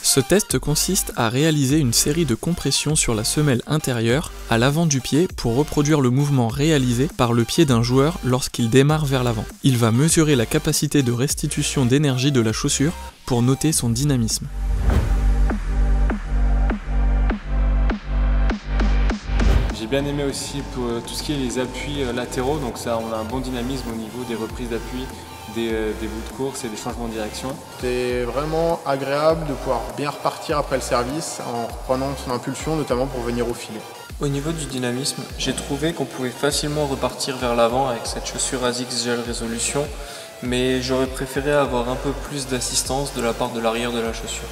Ce test consiste à réaliser une série de compressions sur la semelle intérieure, à l'avant du pied, pour reproduire le mouvement réalisé par le pied d'un joueur lorsqu'il démarre vers l'avant. Il va mesurer la capacité de restitution d'énergie de la chaussure pour noter son dynamisme. J'ai bien aimé aussi pour tout ce qui est les appuis latéraux, donc ça on a un bon dynamisme au niveau des reprises d'appui, des bouts de course et des changements de direction. C'est vraiment agréable de pouvoir bien repartir après le service en reprenant son impulsion, notamment pour venir au filet. Au niveau du dynamisme, j'ai trouvé qu'on pouvait facilement repartir vers l'avant avec cette chaussure ASICS Gel Résolution, mais j'aurais préféré avoir un peu plus d'assistance de la part de l'arrière de la chaussure.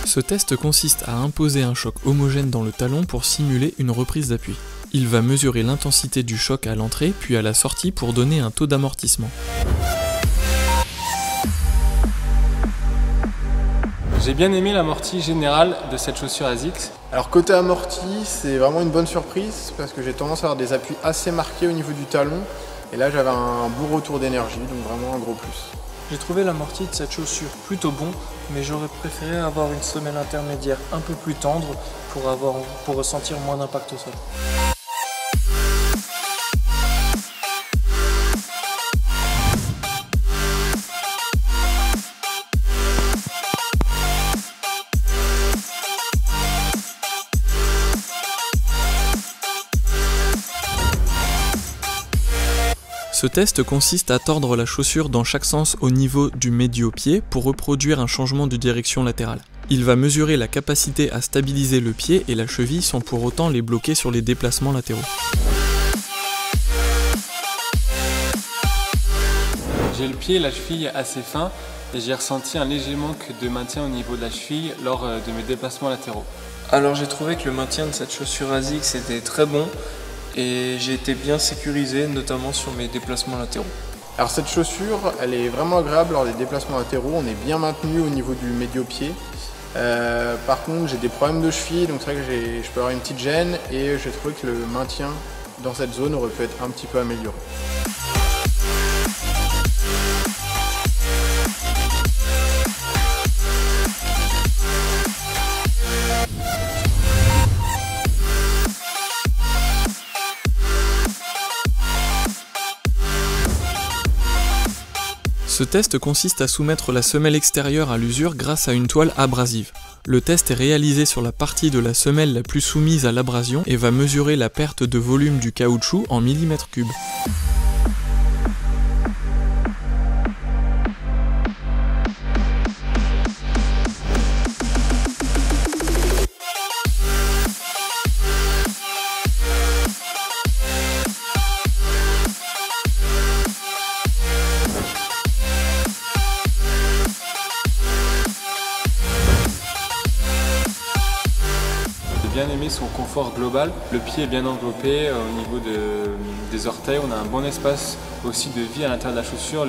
Ce test consiste à imposer un choc homogène dans le talon pour simuler une reprise d'appui. Il va mesurer l'intensité du choc à l'entrée puis à la sortie pour donner un taux d'amortissement. J'ai bien aimé l'amorti général de cette chaussure ASICS. Alors côté amorti, c'est vraiment une bonne surprise parce que j'ai tendance à avoir des appuis assez marqués au niveau du talon et là j'avais un beau retour d'énergie, donc vraiment un gros plus. J'ai trouvé l'amorti de cette chaussure plutôt bon, mais j'aurais préféré avoir une semelle intermédiaire un peu plus tendre pour ressentir moins d'impact au sol. Ce test consiste à tordre la chaussure dans chaque sens au niveau du médio-pied pour reproduire un changement de direction latérale. Il va mesurer la capacité à stabiliser le pied et la cheville sans pour autant les bloquer sur les déplacements latéraux. J'ai le pied et la cheville assez fins et j'ai ressenti un léger manque de maintien au niveau de la cheville lors de mes déplacements latéraux. Alors j'ai trouvé que le maintien de cette chaussure ASICS était très bon et j'ai été bien sécurisé, notamment sur mes déplacements latéraux. Alors cette chaussure, elle est vraiment agréable lors des déplacements latéraux, on est bien maintenu au niveau du médio-pied. Par contre, j'ai des problèmes de cheville, donc c'est vrai que je peux avoir une petite gêne et j'ai trouvé que le maintien dans cette zone aurait pu être un petit peu amélioré. Ce test consiste à soumettre la semelle extérieure à l'usure grâce à une toile abrasive. Le test est réalisé sur la partie de la semelle la plus soumise à l'abrasion et va mesurer la perte de volume du caoutchouc en millimètres cubes. J'ai bien aimé son confort global. Le pied est bien enveloppé au niveau des orteils. On a un bon espace aussi de vie à l'intérieur de la chaussure.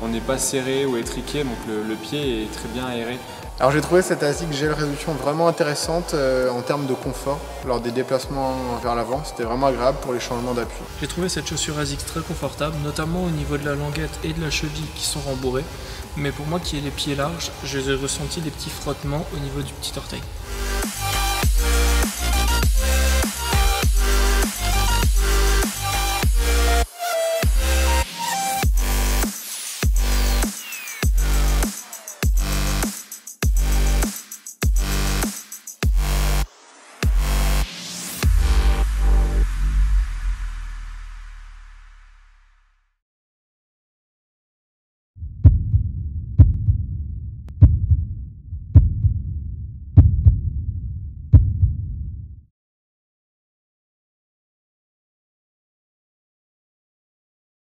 On n'est pas serré ou étriqué, donc le pied est très bien aéré. Alors j'ai trouvé cette ASICS Gel Résolution vraiment intéressante en termes de confort lors des déplacements vers l'avant. C'était vraiment agréable pour les changements d'appui. J'ai trouvé cette chaussure ASICS très confortable, notamment au niveau de la languette et de la cheville qui sont rembourrées. Mais pour moi qui ai les pieds larges, j'ai ressenti des petits frottements au niveau du petit orteil.